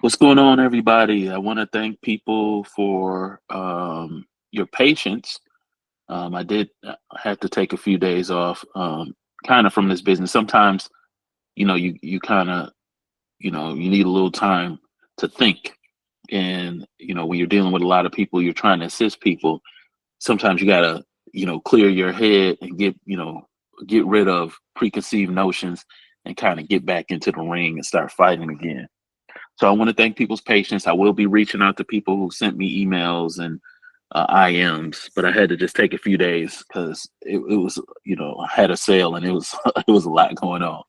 What's going on, everybody? I want to thank people for your patience. I did have to take a few days off, kind of from this business. Sometimes, you kind of, you need a little time to think. And, when you're dealing with a lot of people, you're trying to assist people. Sometimes you gotta, clear your head and get rid of preconceived notions and kind of get back into the ring and start fighting again. So I want to thank people's patience. I will be reaching out to people who sent me emails and IMs, but I had to just take a few days because it was, I had a sale and it was it was a lot going on.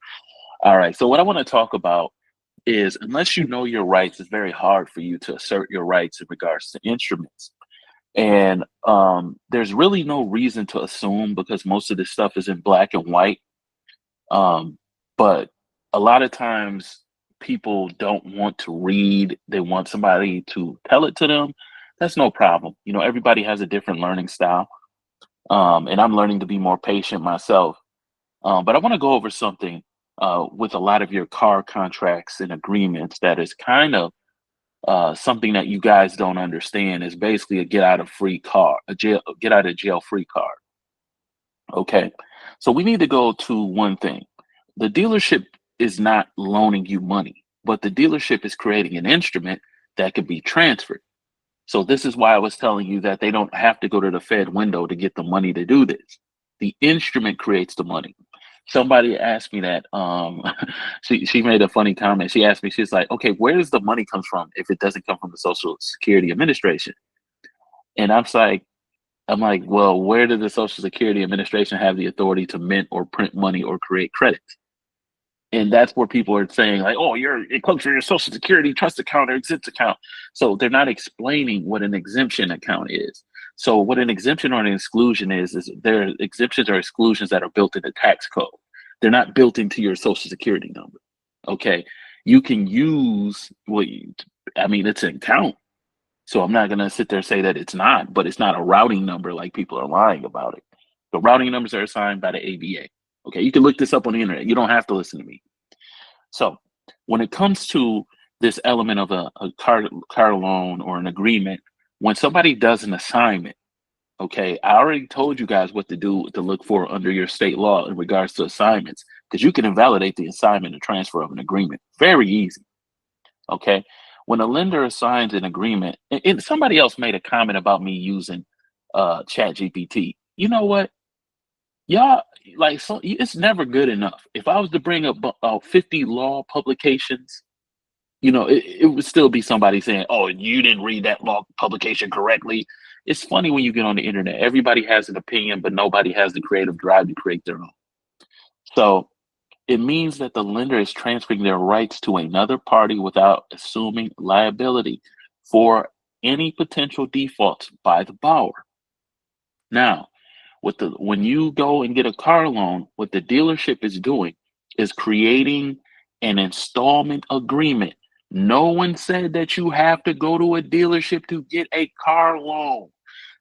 All right. So what I want to talk about is unless you know your rights, it's very hard for you to assert your rights in regards to instruments. And there's really no reason to assume because most of this stuff is in black and white. But a lot of times people don't want to read, they want somebody to tell it to them. That's no problem. Everybody has a different learning style. And I'm learning to be more patient myself. But I want to go over something with a lot of your car contracts and agreements that is kind of something that you guys don't understand is basically a get out of jail free card. Okay. So we need to go to one thing. The dealership is not loaning you money, but the dealership is creating an instrument that could be transferred. So this is why I was telling you that they don't have to go to the Fed window to get the money to do this. The instrument creates the money. Somebody asked me that. She made a funny comment. She asked me, she's like, okay, where does the money come from if it doesn't come from the Social Security Administration? And I'm like, well, where did the Social Security Administration have the authority to mint or print money or create credit? And that's where people are saying, like, oh, it comes from your Social Security trust account or exempt account. So they're not explaining what an exemption account is. So what an exemption or an exclusion is there exemptions or exclusions that are built in the tax code. They're not built into your Social Security number. Okay. You can use it's an account. So I'm not gonna sit there and say that it's not, but it's not a routing number like people are lying about it. The routing numbers are assigned by the ABA. Okay, you can look this up on the internet. You don't have to listen to me. So when it comes to this element of a car loan or an agreement, when somebody does an assignment, okay, I already told you guys what to do to look for under your state law in regards to assignments, because you can invalidate the assignment and transfer of an agreement. Very easy. Okay. When a lender assigns an agreement, and somebody else made a comment about me using Chat GPT. You know what? Y'all, like, so it's never good enough. If I was to bring up 50 law publications, it would still be somebody saying, oh, you didn't read that law publication correctly. It's funny when you get on the internet, everybody has an opinion, but nobody has the creative drive to create their own. So it means that the lender is transferring their rights to another party without assuming liability for any potential defaults by the borrower. Now, when you go and get a car loan, what the dealership is doing is creating an installment agreement. No one said that you have to go to a dealership to get a car loan.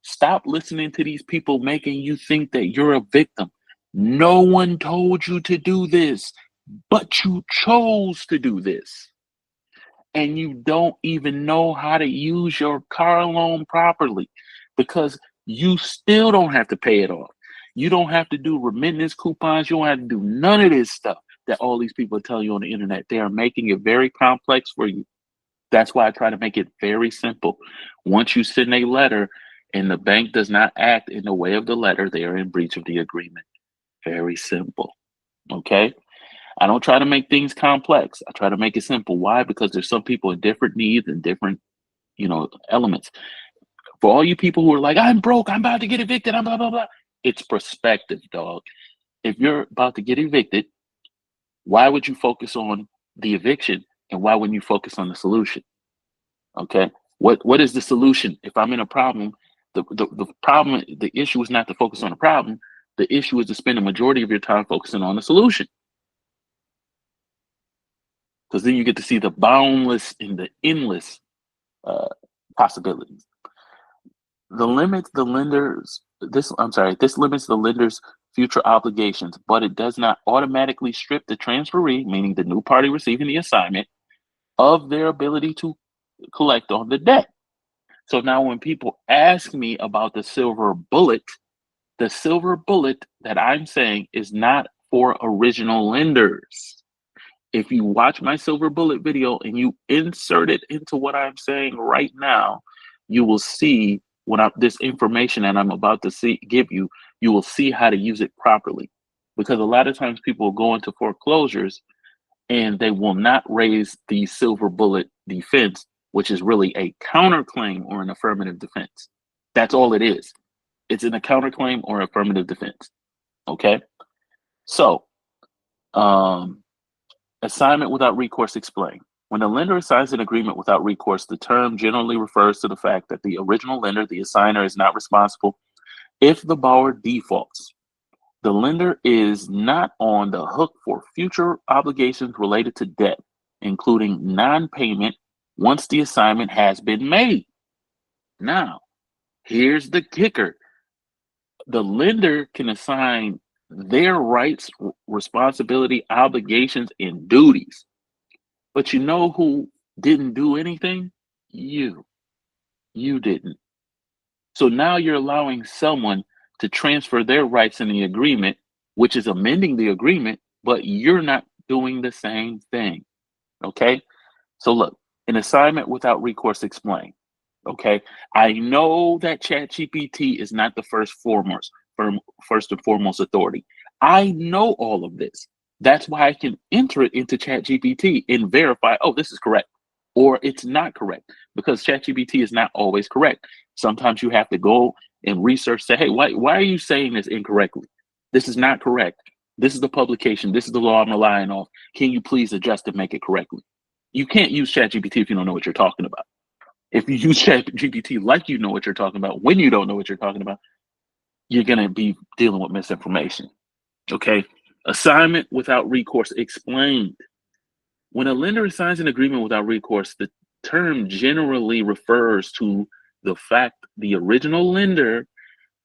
Stop listening to these people making you think that you're a victim. No one told you to do this, but you chose to do this. And you don't even know how to use your car loan properly because you still don't have to pay it off. You don't have to do remittance coupons. You don't have to do none of this stuff that all these people tell you on the internet. They are making it very complex for you. That's why I try to make it very simple. Once you send a letter and the bank does not act in the way of the letter, they are in breach of the agreement. Very simple. Okay. I don't try to make things complex. I try to make it simple. Why? Because there's some people with different needs and different, elements. For all you people who are like, I'm broke, I'm about to get evicted, I'm blah, blah, blah. It's perspective, dog. If you're about to get evicted, why would you focus on the eviction and why wouldn't you focus on the solution? Okay. What is the solution? If I'm in a problem, the problem, the issue is not to focus on the problem. The issue is to spend the majority of your time focusing on the solution. Because then you get to see the boundless and the endless possibilities. This limits the lender's future obligations, but it does not automatically strip the transferee, meaning the new party receiving the assignment, of their ability to collect on the debt. So now when people ask me about the silver bullet that I'm saying is not for original lenders. If you watch my silver bullet video and you insert it into what I'm saying right now, you will see this information that I'm about to give you, you will see how to use it properly. Because a lot of times people will go into foreclosures and they will not raise the silver bullet defense, which is really a counterclaim or an affirmative defense. That's all it is. It's a counterclaim or affirmative defense. Okay? So, assignment without recourse explained. When a lender assigns an agreement without recourse, the term generally refers to the fact that the original lender, the assigner, is not responsible if the borrower defaults. The lender is not on the hook for future obligations related to debt, including non-payment, once the assignment has been made. Now, here's the kicker. The lender can assign their rights, responsibility, obligations, and duties. But you know who didn't do anything? You. You didn't. So now you're allowing someone to transfer their rights in the agreement, which is amending the agreement, but you're not doing the same thing. Okay? So look, an assignment without recourse explained. Okay? I know that ChatGPT is not the first and foremost authority. I know all of this. That's why I can enter it into ChatGPT and verify, oh, this is correct, or it's not correct, because ChatGPT is not always correct. Sometimes you have to go and research, say, hey, why are you saying this incorrectly? This is not correct. This is the publication. This is the law I'm relying on. Can you please adjust and make it correctly? You can't use ChatGPT if you don't know what you're talking about. If you use ChatGPT like you know what you're talking about, when you don't know what you're talking about, you're going to be dealing with misinformation. Okay? Assignment without recourse explained. When a lender signs an agreement without recourse, the term generally refers to the fact the original lender,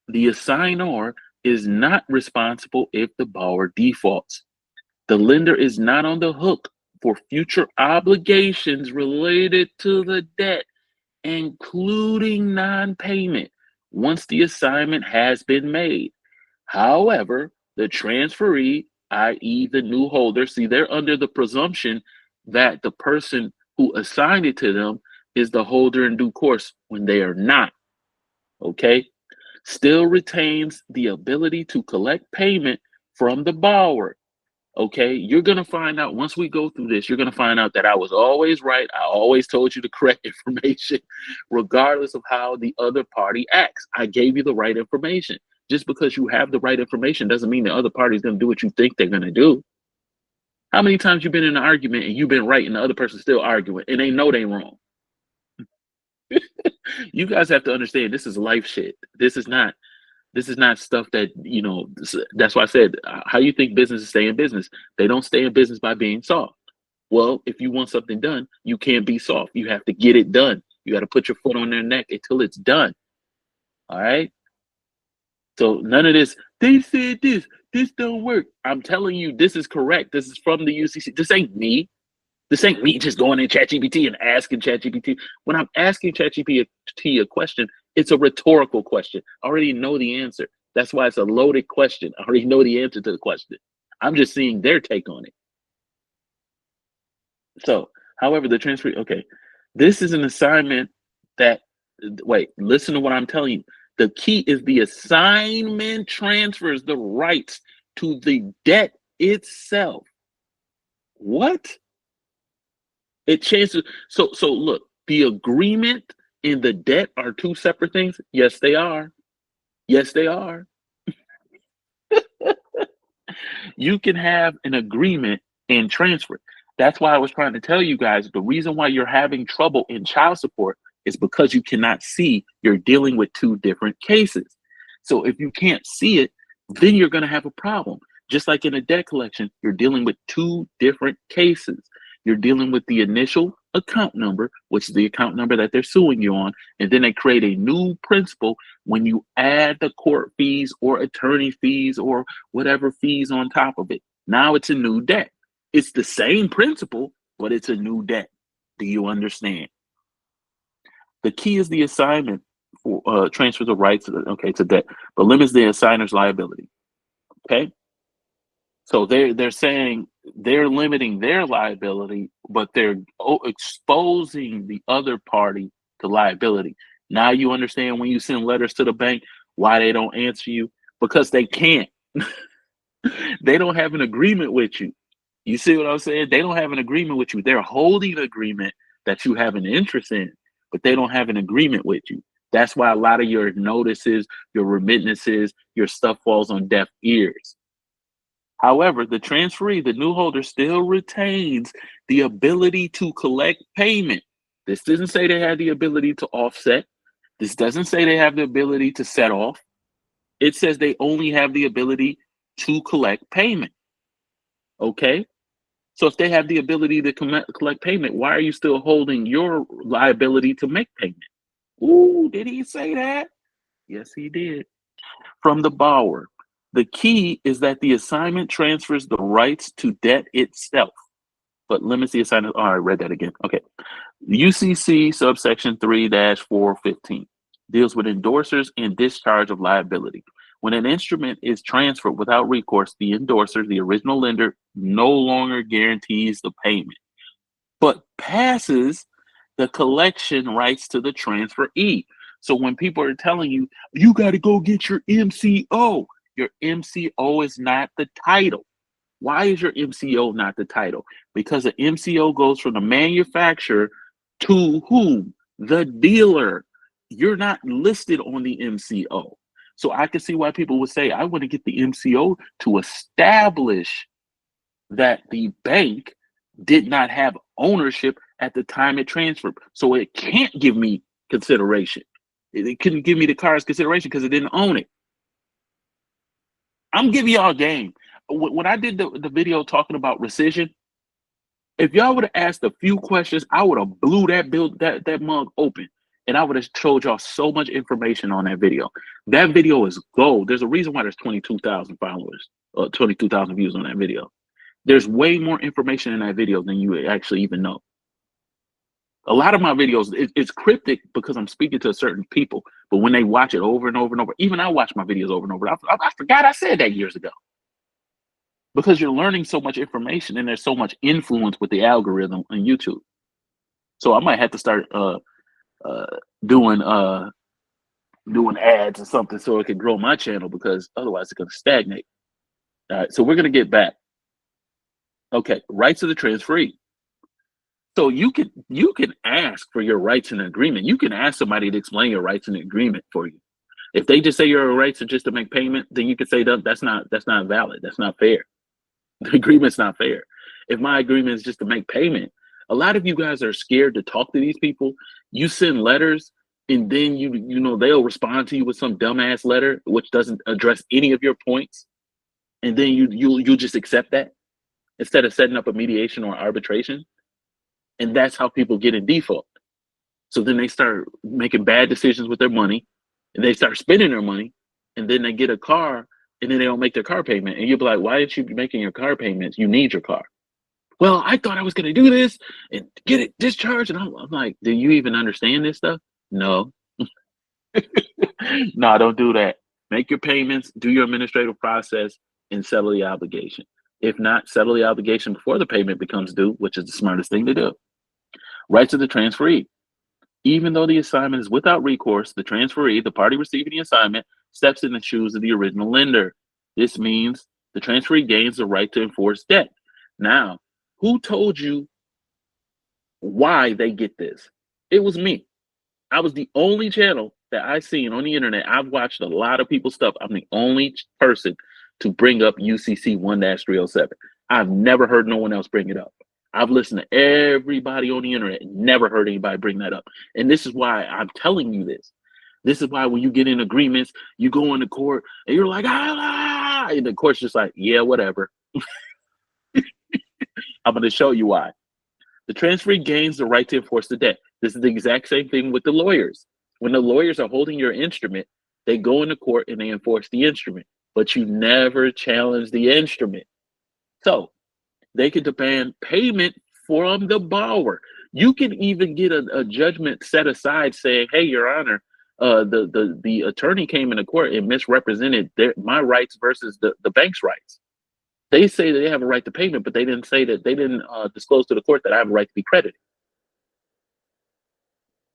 the assignor, is not responsible if the borrower defaults. The lender is not on the hook for future obligations related to the debt, including non-payment, once the assignment has been made. However, the transferee, i.e. the new holder, see, they're under the presumption that the person who assigned it to them is the holder in due course when they are not, okay? Still retains the ability to collect payment from the borrower, okay? You're going to find out, once we go through this, you're going to find out that I was always right. I always told you the correct information, regardless of how the other party acts. I gave you the right information. Just because you have the right information doesn't mean the other party is going to do what you think they're going to do. How many times you've been in an argument and you've been right and the other person's still arguing and they know they're wrong? You guys have to understand, this is life shit. This is not stuff that, you know, that's why I said, how you think businesses stay in business? They don't stay in business by being soft. Well, if you want something done, you can't be soft. You have to get it done. You got to put your foot on their neck until it's done. All right? So none of this, they said this don't work. I'm telling you, this is correct. This is from the UCC. This ain't me. This ain't me just going in ChatGPT and asking ChatGPT. When I'm asking ChatGPT a question, it's a rhetorical question. I already know the answer. That's why it's a loaded question. I already know the answer to the question. I'm just seeing their take on it. So, however, the transfer, okay, this is an assignment that, wait, listen to what I'm telling you. The key is the assignment transfers the rights to the debt itself. What? It changes. So look, the agreement and the debt are two separate things. Yes, they are. Yes, they are. You can have an agreement and transfer it. That's why I was trying to tell you guys, the reason why you're having trouble in child support is because you cannot see you're dealing with two different cases. So if you can't see it, then you're going to have a problem. Just like in a debt collection, you're dealing with two different cases. You're dealing with the initial account number, which is the account number that they're suing you on, and then they create a new principal when you add the court fees or attorney fees or whatever fees on top of it. Now it's a new debt. It's the same principal, but it's a new debt. Do you understand? The key is the assignment for transfers of rights, to debt, but limits the assigner's liability. Okay, so they're saying they're limiting their liability, but they're exposing the other party to liability. Now you understand when you send letters to the bank why they don't answer you, because they can't. They don't have an agreement with you. You see what I'm saying? They don't have an agreement with you. They're holding an agreement that you have an interest in, but they don't have an agreement with you. That's why a lot of your notices, your remittances, your stuff falls on deaf ears. However, the transferee, the new holder, still retains the ability to collect payment. This doesn't say they have the ability to offset. This doesn't say they have the ability to set off. It says they only have the ability to collect payment. Okay? So if they have the ability to collect payment, why are you still holding your liability to make payment? Ooh, did he say that? Yes, he did. From the borrower. The key is that the assignment transfers the rights to debt itself, but limits the assignment. Oh, I read that again. Okay. UCC subsection 3-415 deals with endorsers and discharge of liability. When an instrument is transferred without recourse, the endorser, the original lender, no longer guarantees the payment, but passes the collection rights to the transferee. So when people are telling you, you got to go get your MCO is not the title. Why is your MCO not the title? Because the MCO goes from the manufacturer to whom? The dealer. You're not listed on the MCO. So I can see why people would say, I want to get the MCO to establish that the bank did not have ownership at the time it transferred. So it can't give me consideration. It couldn't give me the car's consideration because it didn't own it. I'm giving y'all a game. When I did the video talking about rescission, if y'all would have asked a few questions, I would have blew that mug open, and I would have told y'all so much information on that video. That video is gold. There's a reason why there's 22,000 followers, 22,000 views on that video. There's way more information in that video than you actually even know. A lot of my videos, it's cryptic because I'm speaking to certain people, but when they watch it over and over and over, even I watch my videos over and over. I forgot I said that years ago. Because you're learning so much information and there's so much influence with the algorithm on YouTube. So I might have to start doing ads or something so it can grow my channel, because otherwise it's going to stagnate. All right, so we're going to get back. Okay, rights of the transferee. So you can ask for your rights in the agreement. You can ask somebody to explain your rights in the agreement for you. If they just say your rights are just to make payment, then you can say that's not valid. That's not fair. The agreement's not fair. If my agreement is just to make payment, a lot of you guys are scared to talk to these people. You send letters, and then you know they'll respond to you with some dumbass letter which doesn't address any of your points, and then you'll just accept that instead of setting up a mediation or arbitration. And that's how people get in default. So then they start making bad decisions with their money, and they start spending their money, and then they get a car, and then they don't make their car payment. And you'll be like, why aren't you making your car payments? You need your car. Well, I thought I was going to do this and get it discharged. And I'm like, do you even understand this stuff? No. No, don't do that. Make your payments, do your administrative process, and settle the obligation. If not, settle the obligation before the payment becomes due, which is the smartest thing to do. Rights of the transferee. Even though the assignment is without recourse, the transferee, the party receiving the assignment, steps in the shoes of the original lender. This means the transferee gains the right to enforce debt. Now, who told you why they get this? It was me. I was the only channel that I seen on the internet. I've watched a lot of people's stuff. I'm the only person to bring up UCC 1-307. I've never heard no one else bring it up. I've listened to everybody on the internet and never heard anybody bring that up. And this is why I'm telling you this. This is why when you get in agreements, you go into court and you're like, ah, and the court's just like, yeah, whatever. I'm going to show you why. The transferee gains the right to enforce the debt. This is the exact same thing with the lawyers. When the lawyers are holding your instrument, they go into court and they enforce the instrument, but you never challenge the instrument. So they can demand payment from the borrower. You can even get a judgment set aside saying, "Hey, Your Honor, the attorney came into court and misrepresented my rights versus the bank's rights. They say that they have a right to payment, but they didn't say that they didn't disclose to the court that I have a right to be credited."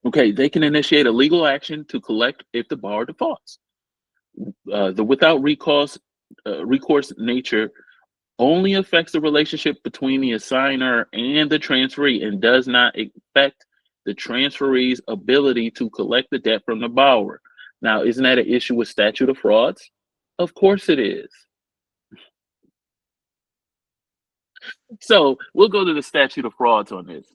Okay, they can initiate a legal action to collect if the borrower defaults. The without recourse nature only affects the relationship between the assigner and the transferee and does not affect the transferee's ability to collect the debt from the borrower. Now, isn't that an issue with statute of frauds? Of course it is. So we'll go to the statute of frauds on this.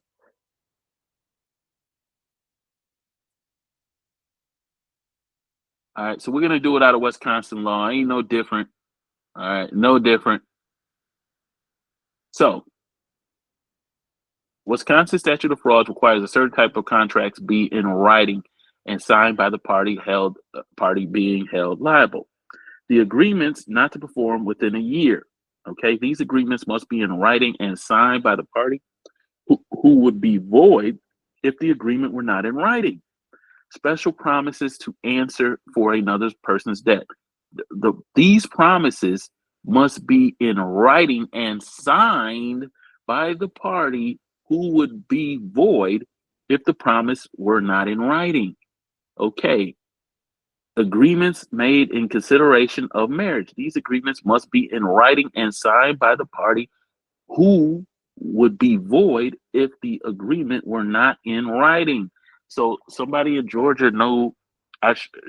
All right, so we're going to do it out of Wisconsin law. Ain't no different. All right, no different. So, Wisconsin statute of frauds requires a certain type of contracts be in writing and signed by the party being held liable. The agreements not to perform within a year. Okay, these agreements must be in writing and signed by the party who would be void if the agreement were not in writing. Special promises to answer for another person's debt. These promises must be in writing and signed by the party who would be void if the promise were not in writing. Okay. Agreements made in consideration of marriage. These agreements must be in writing and signed by the party who would be void if the agreement were not in writing. So somebody in Georgia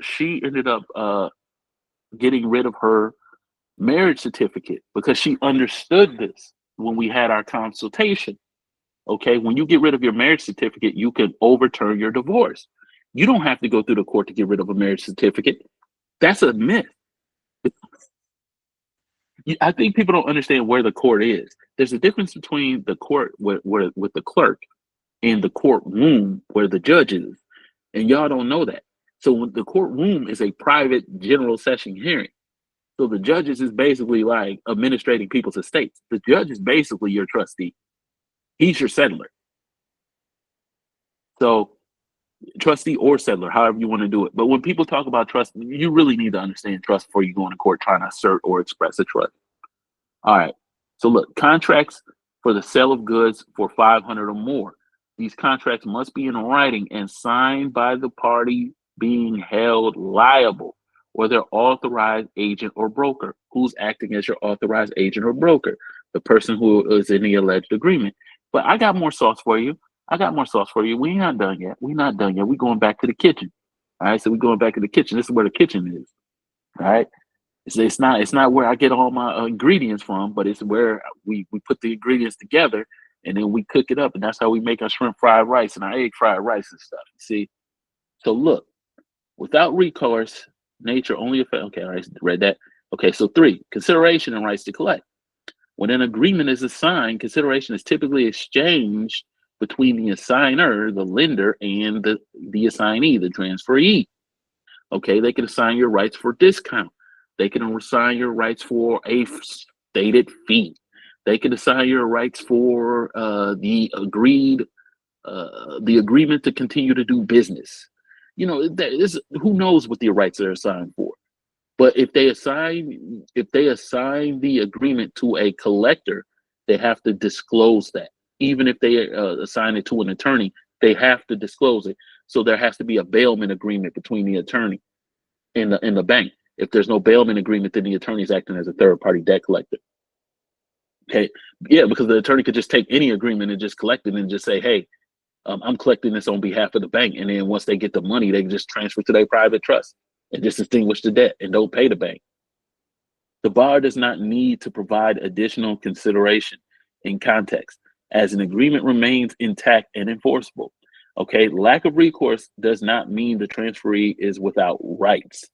she ended up getting rid of her marriage certificate because she understood this when we had our consultation. Okay, when you get rid of your marriage certificate, you can overturn your divorce. You don't have to go through the court to get rid of a marriage certificate. That's a myth. I think people don't understand where the court is. There's a difference between the court with the clerk and the courtroom where the judge is. And y'all don't know that. So the courtroom is a private general session hearing. So the judges is basically like administrating people's estates. The judge is basically your trustee. He's your settler. So trustee or settler, however you want to do it. But when people talk about trust, you really need to understand trust before you go into court trying to assert or express a trust. All right. So look, contracts for the sale of goods for 500 or more. These contracts must be in writing and signed by the party being held liable or their authorized agent or broker. Who's acting as your authorized agent or broker? The person who is in the alleged agreement. But I got more sauce for you. We ain't not done yet. We're going back to the kitchen. All right. So we're going back to the kitchen. This is where the kitchen is. All right. It's not where I get all my ingredients from, but it's where we put the ingredients together and then we cook it up, and that's how we make our shrimp fried rice and our egg fried rice and stuff. See, so look, without recourse, nature only affects. Okay, all right, read that. Okay, so 3, consideration and rights to collect. When an agreement is assigned, consideration is typically exchanged between the assigner, the lender, and the assignee, the transferee. Okay, they can assign your rights for discount. They can assign your rights for a stated fee. They can assign your rights for the agreement to continue to do business. You know, who knows what the rights are assigned for? But if they assign the agreement to a collector, they have to disclose that. Even if they assign it to an attorney, they have to disclose it. So there has to be a bailment agreement between the attorney and the bank. If there's no bailment agreement, then the attorney is acting as a third-party debt collector. Okay, yeah, because the attorney could just take any agreement and just collect it and just say, "Hey, I'm collecting this on behalf of the bank," and then once they get the money, they can just transfer to their private trust and just extinguish the debt and don't pay the bank. The borrower does not need to provide additional consideration in context, as an agreement remains intact and enforceable. Okay, lack of recourse does not mean the transferee is without rights.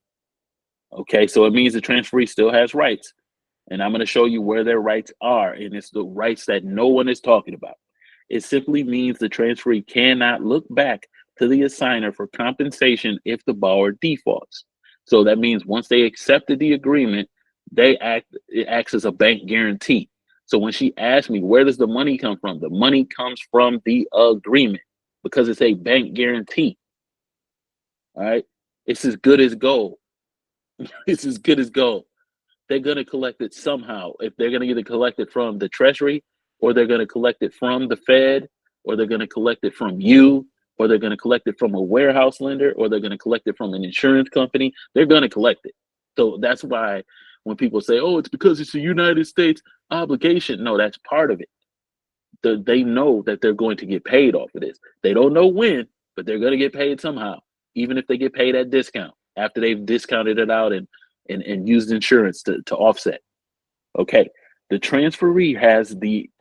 Okay, so it means the transferee still has rights. And I'm going to show you where their rights are. And it's the rights that no one is talking about. It simply means the transferee cannot look back to the assigner for compensation if the borrower defaults. So that means once they accepted the agreement, it acts as a bank guarantee. So when she asked me, where does the money come from? The money comes from the agreement because it's a bank guarantee. All right. It's as good as gold. It's as good as gold. They're going to collect it somehow. If they're going to either collect it from the Treasury, or they're going to collect it from the Fed, or they're going to collect it from you, or they're going to collect it from a warehouse lender, or they're going to collect it from an insurance company, they're going to collect it. So that's why when people say, oh, it's because it's a United States obligation. No, that's part of it. They know that they're going to get paid off of this. They don't know when, but they're going to get paid somehow, even if they get paid at discount after they've discounted it out and used insurance to offset. Okay, the transferee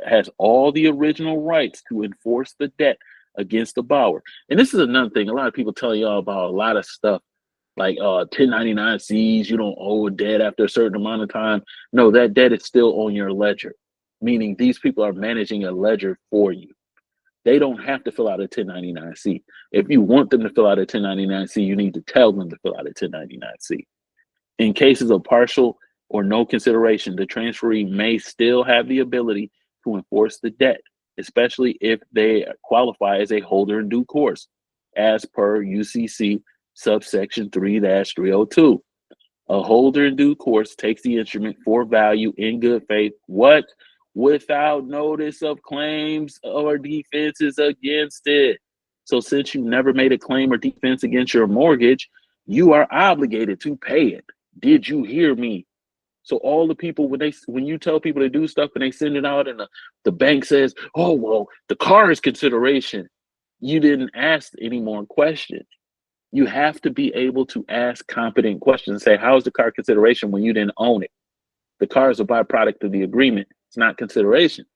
has all the original rights to enforce the debt against the borrower. And this is another thing. A lot of people tell y'all about a lot of stuff like 1099-Cs, you don't owe a debt after a certain amount of time. No, that debt is still on your ledger, meaning these people are managing a ledger for you. They don't have to fill out a 1099-C. If you want them to fill out a 1099-C, you need to tell them to fill out a 1099-C. In cases of partial or no consideration, the transferee may still have the ability to enforce the debt, especially if they qualify as a holder in due course, as per UCC subsection 3-302. A holder in due course takes the instrument for value in good faith, what? Without notice of claims or defenses against it. So since you never made a claim or defense against your mortgage, you are obligated to pay it. Did you hear me? So all the people, when you tell people to do stuff and they send it out and the bank says, oh, well, the car is consideration, you didn't ask any more questions. You have to be able to ask competent questions and say, how is the car consideration when you didn't own it? The car is a byproduct of the agreement. It's not consideration.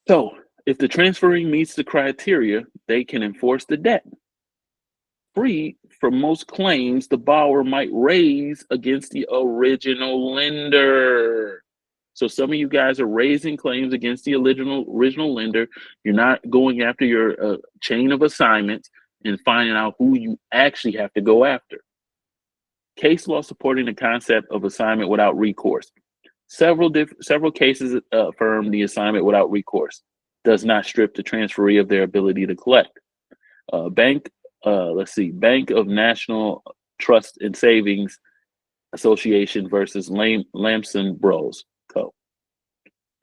So if the transferee meets the criteria, they can enforce the debt. Free from most claims the borrower might raise against the original lender. So some of you guys are raising claims against the original lender. You're not going after your chain of assignments and finding out who you actually have to go after. Case law supporting the concept of assignment without recourse. Several cases affirm the assignment without recourse does not strip the transferee of their ability to collect. Bank of National Trust and Savings Association versus Lamson Bros Co.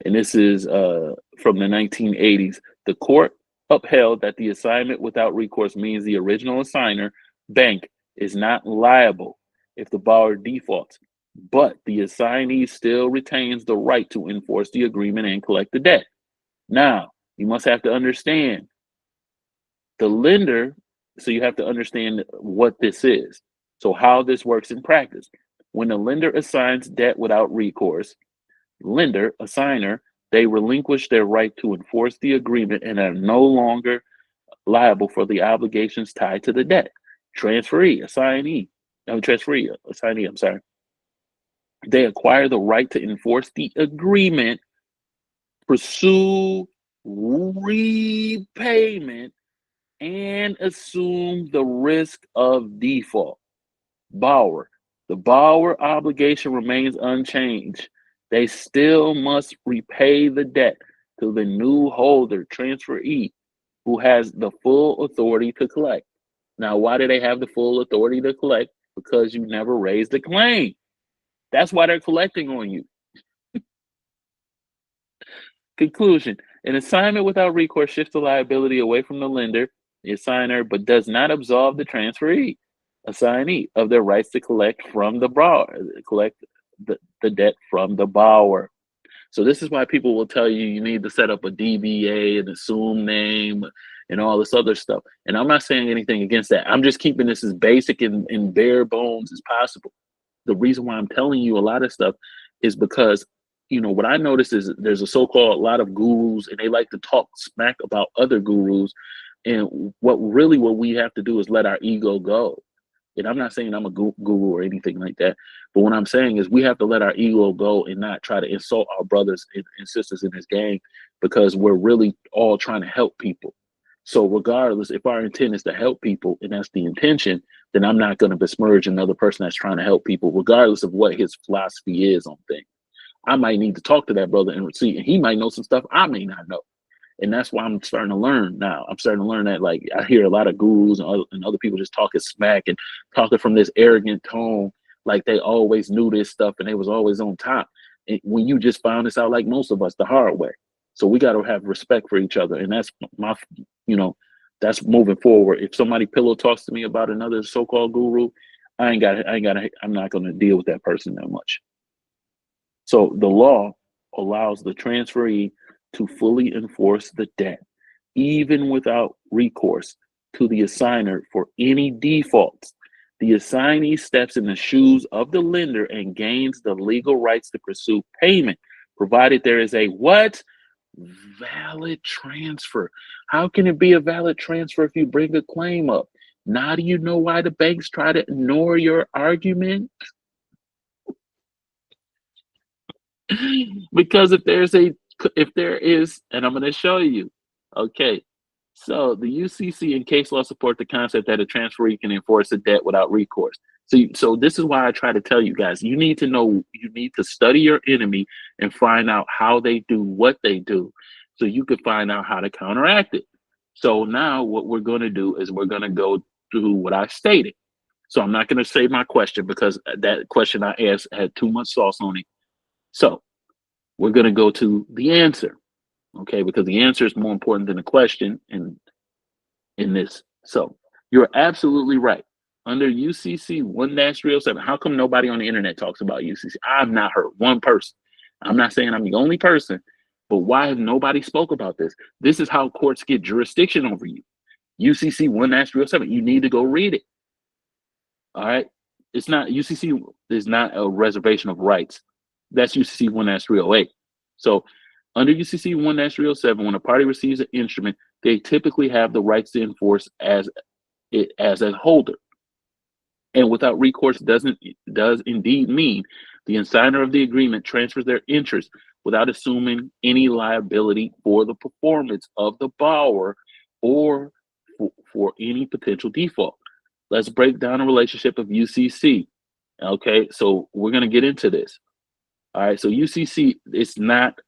And this is from the 1980s. The court upheld that the assignment without recourse means the original assigner, bank, is not liable if the borrower defaults, but the assignee still retains the right to enforce the agreement and collect the debt. Now, you must have to understand the lender, so you have to understand what this is. So how this works in practice. When the lender assigns debt without recourse, lender, assigner, they relinquish their right to enforce the agreement and are no longer liable for the obligations tied to the debt. Transferee, assignee, I'm sorry. They acquire the right to enforce the agreement, pursue repayment, and assume the risk of default. Borrower. The borrower obligation remains unchanged. They still must repay the debt to the new holder, transferee, who has the full authority to collect. Now, why do they have the full authority to collect? Because you never raised the claim. That's why they're collecting on you. Conclusion. An assignment without recourse shifts the liability away from the lender, the assigner, but does not absolve the transferee, assignee, of their rights to collect from the borrower, collect the debt from the borrower. So this is why people will tell you you need to set up a DBA and assume name and all this other stuff. And I'm not saying anything against that. I'm just keeping this as basic and bare bones as possible. The reason why I'm telling you a lot of stuff is because, you know, what I noticed is there's a lot of gurus, and they like to talk smack about other gurus. And what we have to do is let our ego go. And I'm not saying I'm a guru or anything like that, but what I'm saying is we have to let our ego go and not try to insult our brothers and sisters in this gang, because we're really all trying to help people. So regardless, if our intent is to help people and that's the intention, then I'm not going to besmirch another person that's trying to help people, regardless of what his philosophy is on things. I might need to talk to that brother and see, and he might know some stuff I may not know. And that's why I'm starting to learn now. I'm starting to learn that, like, I hear a lot of gurus and other people just talking smack and talking from this arrogant tone, like they always knew this stuff and they was always on top. And when you just found this out, like most of us, the hard way. So we got to have respect for each other. And that's my, that's moving forward. If somebody pillow talks to me about another so-called guru, I'm not going to deal with that person that much. So the law allows the transferee to fully enforce the debt, even without recourse to the assigner for any defaults. The assignee steps in the shoes of the lender and gains the legal rights to pursue payment, provided there is a what? Valid transfer. How can it be a valid transfer if you bring a claim up? Now do you know why the banks try to ignore your argument? Because if there is, and I'm going to show you. Okay, so the UCC and case law support the concept that a transferee can enforce a debt without recourse. So this is why I try to tell you guys, you need to study your enemy and find out how they do what they do, so you can find out how to counteract it. So now what we're going to do is we're going to go through what I stated. So I'm not going to say my question because that question I asked had too much sauce on it. So we're going to go to the answer, okay? Because the answer is more important than the question in this. So you're absolutely right. Under UCC 1-307, how come nobody on the internet talks about UCC? I've not heard one person. I'm not saying I'm the only person, but why have nobody spoke about this? This is how courts get jurisdiction over you. UCC 1-307, you need to go read it. All right? It's not, UCC is not a reservation of rights. That's UCC 1-308. So under UCC 1-307, when a party receives an instrument, they typically have the rights to enforce as a holder. And without recourse does indeed mean the assigner of the agreement transfers their interest without assuming any liability for the performance of the borrower or for any potential default. Let's break down a relationship of UCC. Okay, so we're going to get into this. All right, so UCC, it's not,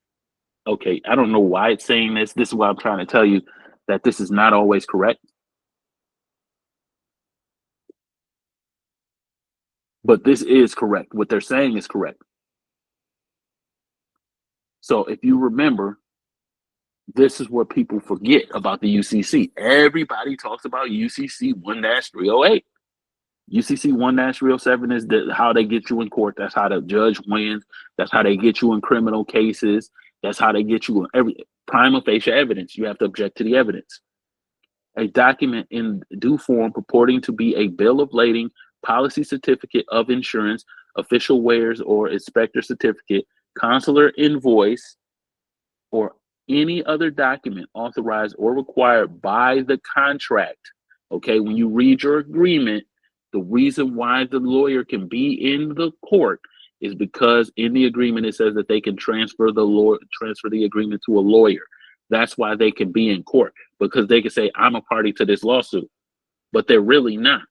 okay, I don't know why it's saying this. This is why I'm trying to tell you that this is not always correct. But this is correct. What they're saying is correct. So if you remember, this is what people forget about the UCC. Everybody talks about UCC 1-308. UCC 1-307 is how they get you in court. That's how the judge wins. That's how they get you in criminal cases. That's how they get you in every prima facie evidence. You have to object to the evidence. A document in due form purporting to be a bill of lading, policy certificate of insurance, official wares or inspector certificate, consular invoice, or any other document authorized or required by the contract. Okay, when you read your agreement, the reason why the lawyer can be in the court is because in the agreement it says that they can transfer the agreement to a lawyer. That's why they can be in court, because they can say, I'm a party to this lawsuit, but they're really not.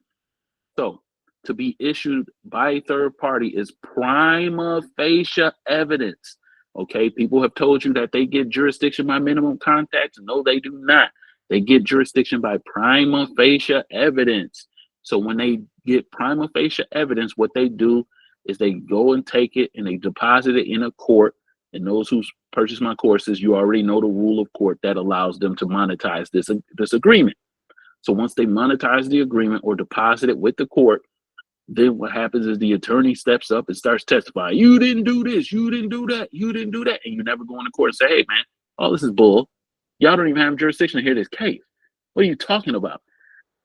So to be issued by a third party is prima facie evidence. Okay, people have told you that they get jurisdiction by minimum contacts. No, they do not. They get jurisdiction by prima facie evidence. So when they get prima facie evidence, what they do is they go and take it and they deposit it in a court. And those who purchase my courses, you already know the rule of court that allows them to monetize this agreement. So once they monetize the agreement or deposit it with the court, then what happens is the attorney steps up and starts testifying. You didn't do this, you didn't do that, you didn't do that. And you never go into court and say, hey, man, all this is bull. Y'all don't even have jurisdiction to hear this case. What are you talking about?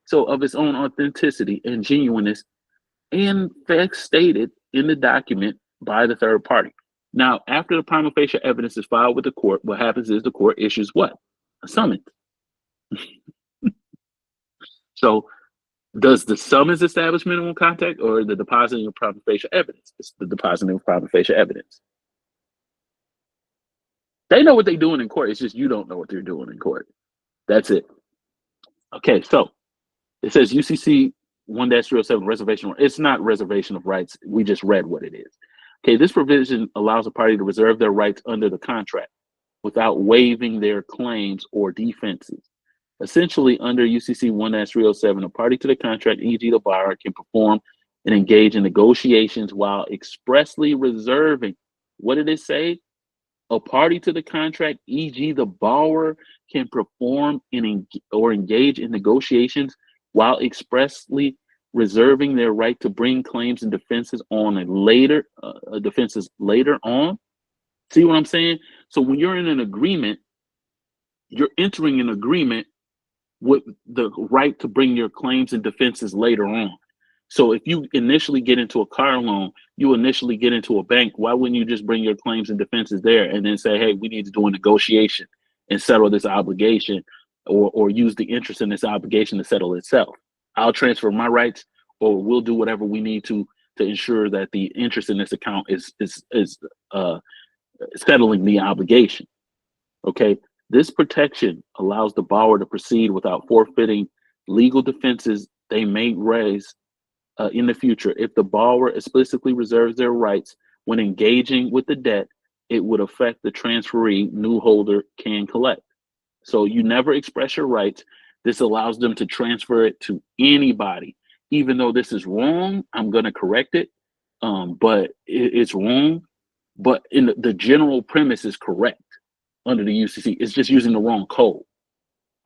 So of its own authenticity and genuineness, in fact stated in the document by the third party. Now, after the prima facie evidence is filed with the court, what happens is the court issues what? A summons. So does the summons establish minimum contact or the depositing of prima facie evidence? It's the depositing of prima facie evidence. They know what they're doing in court. It's just you don't know what they're doing in court. That's it. Okay, so it says UCC 1-307 reservation. It's not reservation of rights. We just read what it is. Okay, this provision allows a party to reserve their rights under the contract without waiving their claims or defenses. Essentially, under UCC 1-307, a party to the contract, e.g. the buyer, can perform and engage in negotiations while expressly reserving. What did it say? A party to the contract, e.g. the borrower, can perform or engage in negotiations while expressly reserving their right to bring claims and defenses on later on. See what I'm saying? So when you're in an agreement, you're entering an agreement with the right to bring your claims and defenses later on. So if you initially get into a car loan, you initially get into a bank, why wouldn't you just bring your claims and defenses there and then say, hey, we need to do a negotiation and settle this obligation, or use the interest in this obligation to settle itself? I'll transfer my rights, or we'll do whatever we need to ensure that the interest in this account is settling the obligation. Okay. This protection allows the borrower to proceed without forfeiting legal defenses they may raise in the future. If the borrower explicitly reserves their rights when engaging with the debt, it would affect the transferee new holder can collect. So you never express your rights. This allows them to transfer it to anybody. Even though this is wrong, I'm going to correct it, but it's wrong. But in the general premise is correct under the UCC. It's just using the wrong code.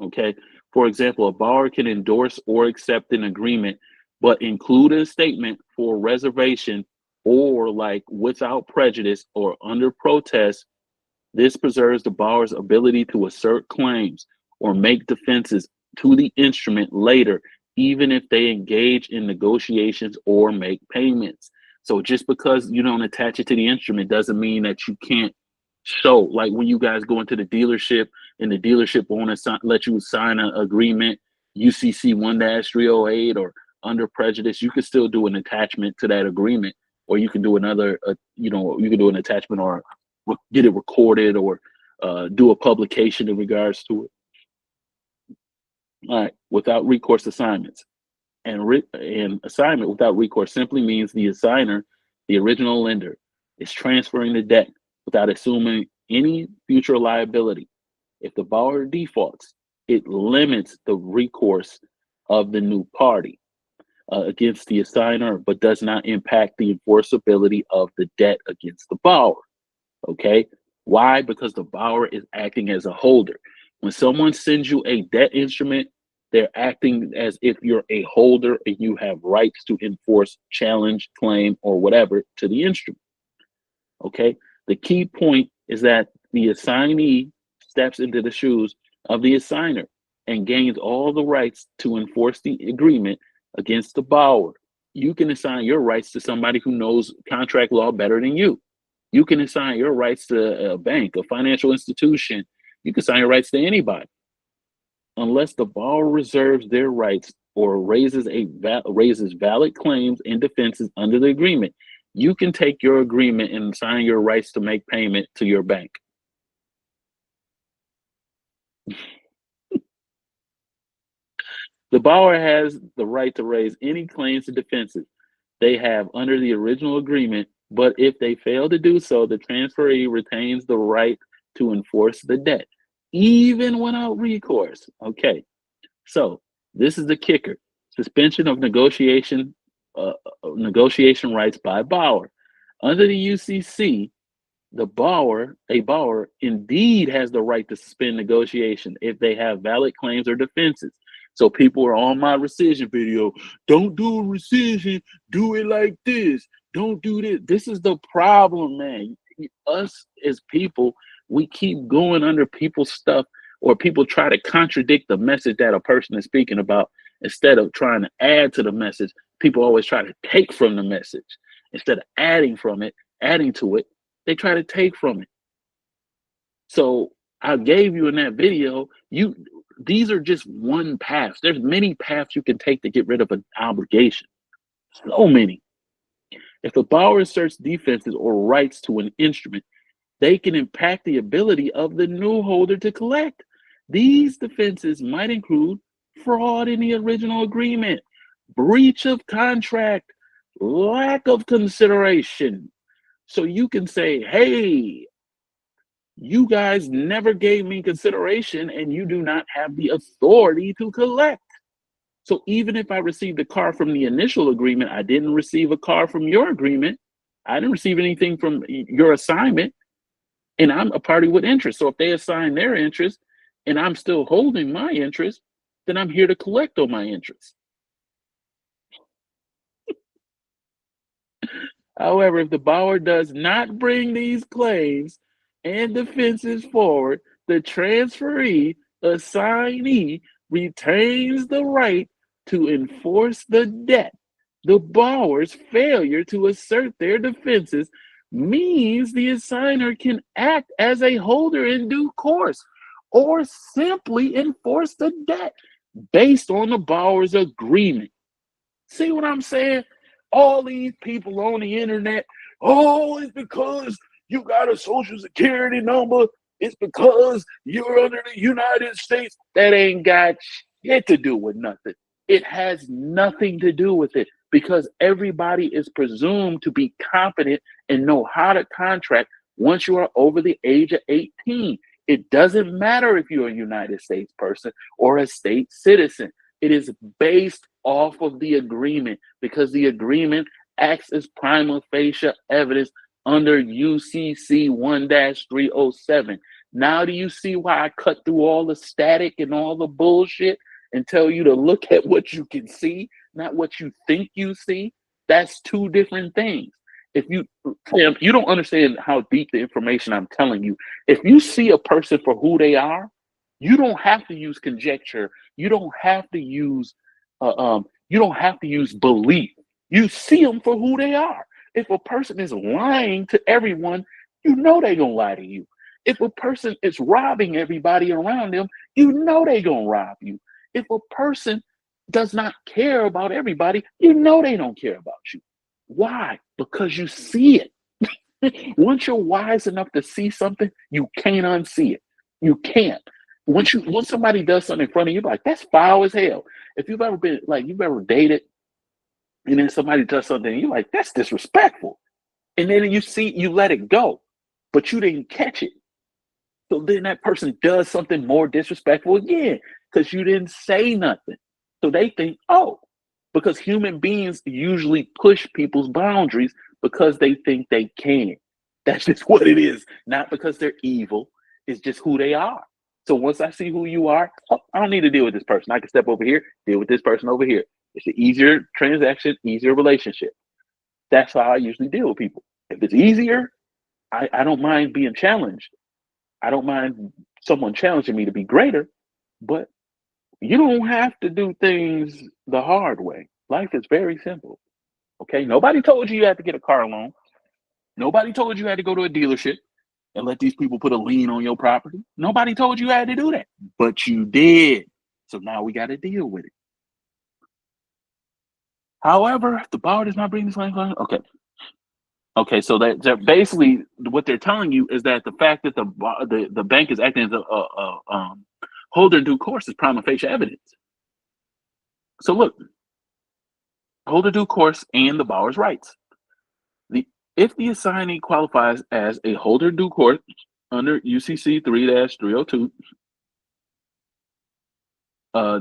Okay. For example, a borrower can endorse or accept an agreement, but include a statement for reservation or like without prejudice or under protest. This preserves the borrower's ability to assert claims or make defenses to the instrument later, even if they engage in negotiations or make payments. So just because you don't attach it to the instrument doesn't mean that you can't show, like when you guys go into the dealership and the dealership owner let you sign an agreement, UCC 1-308 or under prejudice, you can still do an attachment to that agreement, or you can do another, you can do an attachment or get it recorded, or do a publication in regards to it. All right, without recourse assignments. And assignment without recourse simply means the assigner, the original lender, is transferring the debt without assuming any future liability. If the borrower defaults, it limits the recourse of the new party against the assigner, but does not impact the enforceability of the debt against the borrower. Okay? Why? Because the borrower is acting as a holder. When someone sends you a debt instrument, they're acting as if you're a holder and you have rights to enforce, challenge, claim, or whatever to the instrument. Okay? The key point is that the assignee steps into the shoes of the assigner and gains all the rights to enforce the agreement against the borrower. You can assign your rights to somebody who knows contract law better than you. You can assign your rights to a bank, a financial institution. You can assign your rights to anybody. Unless the borrower reserves their rights or raises valid claims and defenses under the agreement, you can take your agreement and assign your rights to make payment to your bank. The borrower has the right to raise any claims and defenses they have under the original agreement, but if they fail to do so, the transferee retains the right to enforce the debt, even without recourse. Okay, so this is the kicker: suspension of negotiation rights by borrower. Under the UCC, a borrower indeed has the right to suspend negotiation if they have valid claims or defenses. So people are on my rescission video. Don't do a rescission. Do it like this. Don't do this. This is the problem, man. Us as people, we keep going under people's stuff, or people try to contradict the message that a person is speaking about. Instead of trying to add to the message, people always try to take from the message. Instead of adding to it, they try to take from it. So I gave you in that video, these are just one path. There's many paths you can take to get rid of an obligation. So many. If a borrower asserts defenses or rights to an instrument, they can impact the ability of the new holder to collect. These defenses might include fraud in the original agreement, breach of contract, lack of consideration, So you can say, hey, you guys never gave me consideration and you do not have the authority to collect. So even if I received a car from the initial agreement, I didn't receive a car from your agreement. I didn't receive anything from your assignment, and I'm a party with interest. So if they assign their interest and I'm still holding my interest, then I'm here to collect on my interest. However, if the borrower does not bring these claims and defenses forward, the transferee assignee retains the right to enforce the debt. The borrower's failure to assert their defenses means the assigner can act as a holder in due course or simply enforce the debt based on the borrower's agreement. See what I'm saying? All these people on the internet, oh, it's because you got a social security number. It's because you're under the United States. That ain't got shit to do with nothing. It has nothing to do with it because everybody is presumed to be competent and know how to contract once you are over the age of 18. It doesn't matter if you're a United States person or a state citizen. It is based off of the agreement because the agreement acts as prima facie evidence under UCC 1-307. Now, do you see why I cut through all the static and all the bullshit and tell you to look at what you can see, not what you think you see? That's two different things. If you don't understand how deep the information I'm telling you. If you see a person for who they are, you don't have to use conjecture. You don't have to use belief. You see them for who they are. If a person is lying to everyone, you know they're gonna lie to you. If a person is robbing everybody around them, you know they're gonna rob you. If a person does not care about everybody, you know they don't care about you. Why? Because you see it. Once you're wise enough to see something, you can't unsee it. You can't. Once somebody does something in front of you, like that's foul as hell. If you've ever been like you've ever dated, and then somebody does something, and you're like, that's disrespectful. And then you let it go, but you didn't catch it. So then that person does something more disrespectful again because you didn't say nothing. So they think, oh, because human beings usually push people's boundaries because they think they can. That's just what it is. Not because they're evil. It's just who they are. So once I see who you are, oh, I don't need to deal with this person. I can step over here, deal with this person over here. It's an easier transaction, easier relationship. That's how I usually deal with people. If it's easier, I don't mind being challenged. I don't mind someone challenging me to be greater, but you don't have to do things the hard way. Life is very simple. Okay. Nobody told you had to get a car loan. Nobody told you had to go to a dealership and let these people put a lien on your property. Nobody told you had to do that, but you did. So now we got to deal with it. However, the borrower does not bring this claim. Okay. So that basically what they're telling you is that the fact that the bank is acting as a holder in due course is prima facie evidence. So look, holder due course and the borrower's rights. If the assignee qualifies as a holder due course under UCC 3-302,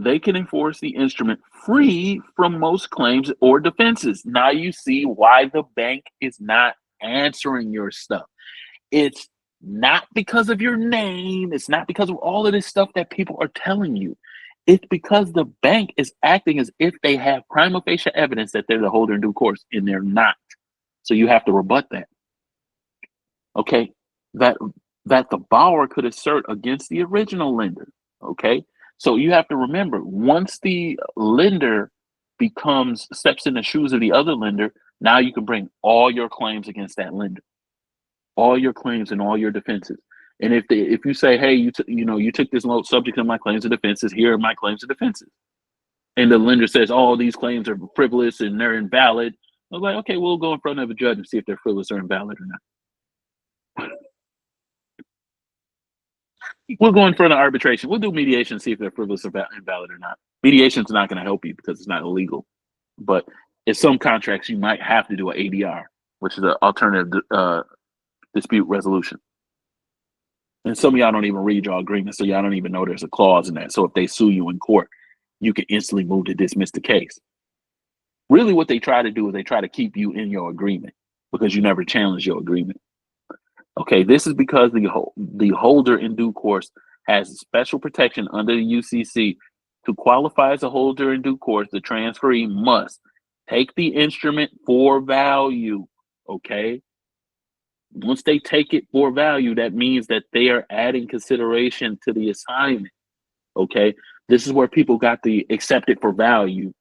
they can enforce the instrument free from most claims or defenses. Now you see why the bank is not answering your stuff. It's not because of your name. It's not because of all of this stuff that people are telling you. It's because the bank is acting as if they have prima facie evidence that they're the holder in due course, and they're not. So you have to rebut that. Okay, that the borrower could assert against the original lender. Okay, so you have to remember, once the lender steps in the shoes of the other lender, now you can bring all your claims against that lender, all your claims and all your defenses. And if you say, hey, you took this loan subject to my claims and defenses, here are my claims and defenses, and the lender says, oh, these claims are frivolous and they're invalid, I'm like, okay, we'll go in front of a judge and see if they're frivolous or invalid or not. We'll go in front of arbitration. We'll do mediation and see if they're frivolous or invalid or not. Mediation's not going to help you because it's not illegal. But in some contracts, you might have to do an ADR. which is an alternative dispute resolution. And some of y'all don't even read your agreement, so y'all don't even know there's a clause in that. So if they sue you in court, you can instantly move to dismiss the case. Really what they try to do is they try to keep you in your agreement because you never challenge your agreement. Okay, this is because the holder in due course has special protection under the UCC. To qualify as a holder in due course, the transferee must take the instrument for value. Okay, once they take it for value, that means that they are adding consideration to the assignment. Okay, this is where people got the accept it for value,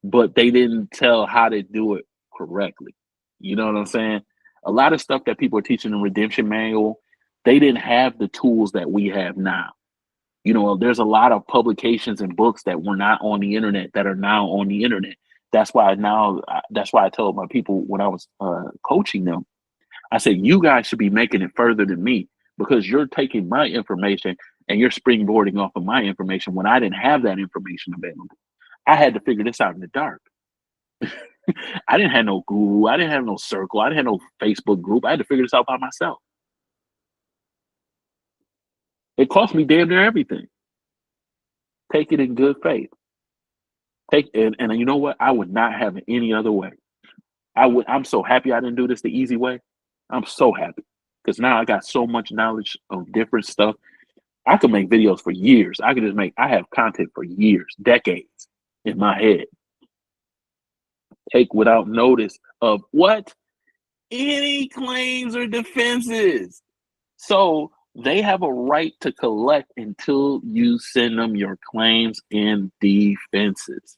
but they didn't tell how to do it correctly. You know what I'm saying? A lot of stuff that people are teaching in redemption manual, they didn't have the tools that we have now. You know, there's a lot of publications and books that were not on the internet that are now on the internet. That's why I told my people when I was coaching them, I said, you guys should be making it further than me because you're taking my information and you're springboarding off of my information when I didn't have that information available. I had to figure this out in the dark. I didn't have no guru. I didn't have no circle. I didn't have no Facebook group. I had to figure this out by myself. It cost me damn near everything. Take it in good faith. And you know what? I would not have it any other way. I'm so happy I didn't do this the easy way. I'm so happy because now I got so much knowledge of different stuff. I could make videos for years. I have content for years, decades in my head. Take without notice of what? Any claims or defenses. So they have a right to collect until you send them your claims and defenses.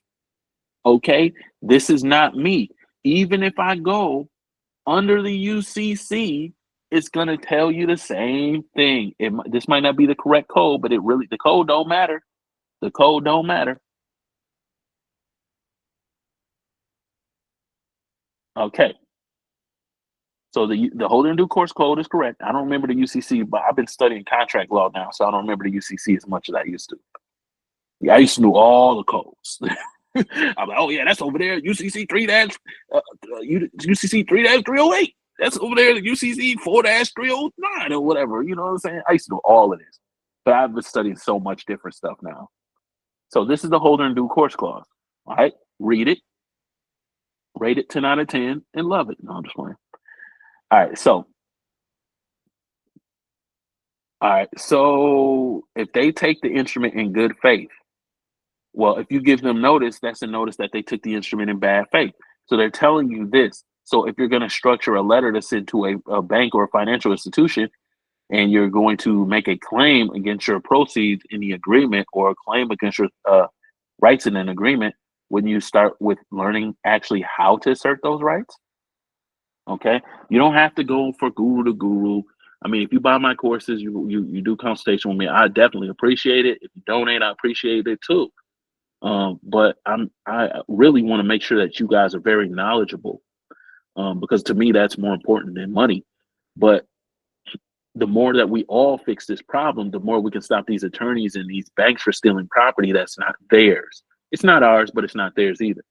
Okay? This is not me. Even if I go under the UCC, it's going to tell you the same thing. This might not be the correct code, but the code don't matter. The code don't matter. Okay. So the holder in due course code is correct. I don't remember the UCC, but I've been studying contract law now, so I don't remember the UCC as much as I used to. Yeah, I used to know all the codes. I'm like, oh yeah, that's over there. UCC 3-308. That's over there. The UCC 4-309 or whatever. You know what I'm saying? I used to know all of this, but I've been studying so much different stuff now. So this is the holder in due course clause. All right, read it, rate it 10 out of 10, and love it. No, I'm just playing. All right, so if they take the instrument in good faith, well, if you give them notice, that's a notice that they took the instrument in bad faith. So they're telling you this. So if you're going to structure a letter to send to a bank or a financial institution, and you're going to make a claim against your proceeds in the agreement or a claim against your rights in an agreement, when you start with learning actually how to assert those rights, okay? You don't have to go for guru to guru. I mean, if you buy my courses, you do consultation with me, I definitely appreciate it. If you donate, I appreciate it too. But I really want to make sure that you guys are very knowledgeable, because to me that's more important than money. But the more that we all fix this problem, the more we can stop these attorneys and these banks for stealing property that's not theirs. It's not ours, but it's not theirs either.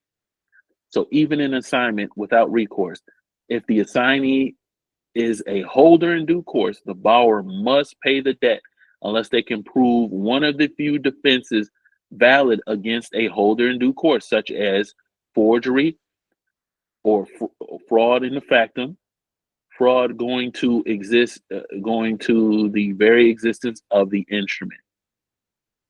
So even an assignment without recourse, if the assignee is a holder in due course, the borrower must pay the debt unless they can prove one of the few defenses valid against a holder in due course, such as forgery or fraud in the factum, fraud going to the very existence of the instrument.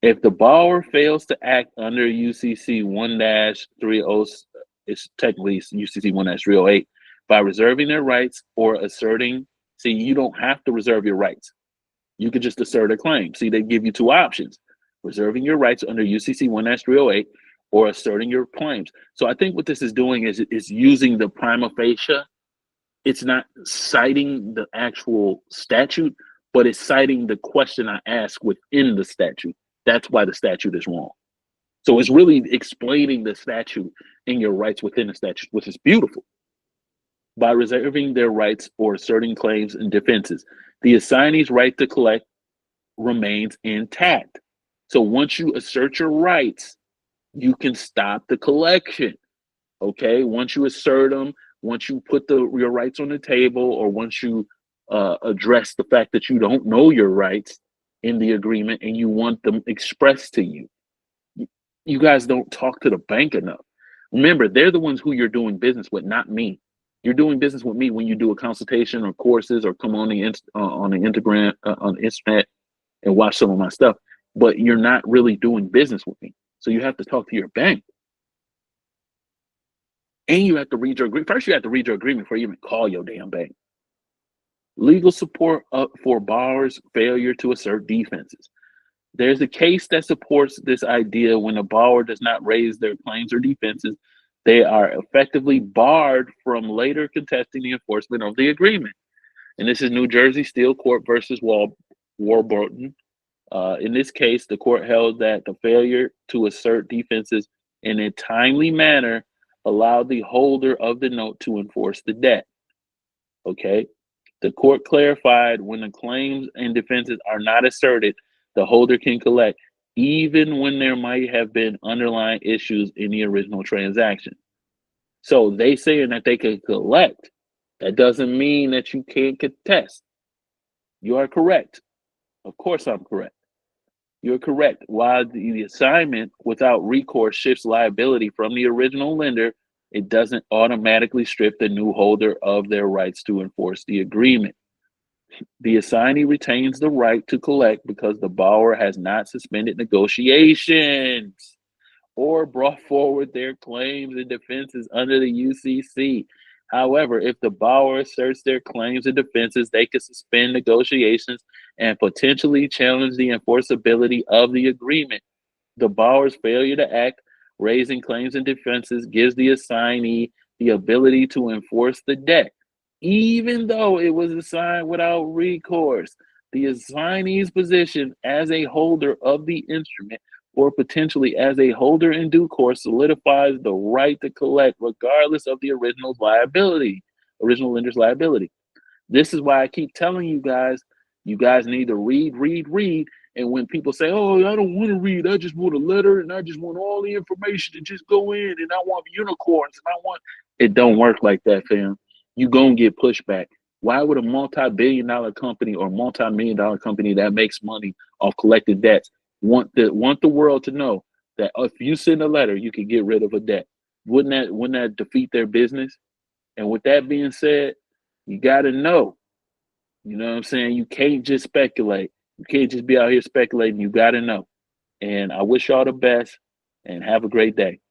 If the borrower fails to act under UCC 1-30, it's technically UCC 1-308, by reserving their rights or asserting, see, you don't have to reserve your rights. You could just assert a claim. See, they give you two options: reserving your rights under UCC 1-308 or asserting your claims. So I think what this is doing is using the prima facie. It's not citing the actual statute, but it's citing the question I asked within the statute. That's why the statute is wrong. So it's really explaining the statute and your rights within the statute, which is beautiful. By reserving their rights or asserting claims and defenses, the assignee's right to collect remains intact. So once you assert your rights, you can stop the collection. Okay, once you assert them, once you put your rights on the table, or once you address the fact that you don't know your rights in the agreement and you want them expressed to you, you guys don't talk to the bank enough. Remember, they're the ones who you're doing business with, not me. You're doing business with me when you do a consultation or courses or come on the internet and watch some of my stuff, but you're not really doing business with me. So you have to talk to your bank. And you have to read your agreement. First, you have to read your agreement before you even call your damn bank. Legal support for borrowers' failure to assert defenses. There's a case that supports this idea. When a borrower does not raise their claims or defenses, they are effectively barred from later contesting the enforcement of the agreement. And this is New Jersey Steel Court versus Warburton. In this case, the court held that the failure to assert defenses in a timely manner allowed the holder of the note to enforce the debt. Okay. The court clarified when the claims and defenses are not asserted, the holder can collect, even when there might have been underlying issues in the original transaction. So they saying that they can collect. That doesn't mean that you can't contest. You are correct. Of course I'm correct. You're correct. While the assignment without recourse shifts liability from the original lender, it doesn't automatically strip the new holder of their rights to enforce the agreement. The assignee retains the right to collect because the borrower has not suspended negotiations or brought forward their claims and defenses under the UCC. However, if the borrower asserts their claims and defenses, they can suspend negotiations and potentially challenge the enforceability of the agreement. The borrower's failure to act, raising claims and defenses, gives the assignee the ability to enforce the debt, even though it was assigned without recourse. The assignee's position as a holder of the instrument, or potentially as a holder in due course, solidifies the right to collect regardless of the original lender's liability. This is why I keep telling you guys need to read. And when people say, oh, I don't want to read, I just want a letter and I just want all the information to just go in and I want unicorns and I want, it don't work like that, fam. You gonna get pushback. Why would a multi-billion-dollar company or multi-million-dollar company that makes money off collected debts want the world to know that if you send a letter, you can get rid of a debt? Wouldn't that defeat their business? And with that being said, you got to know, you know what I'm saying? You can't just speculate. You can't just be out here speculating. You got to know. And I wish y'all the best and have a great day.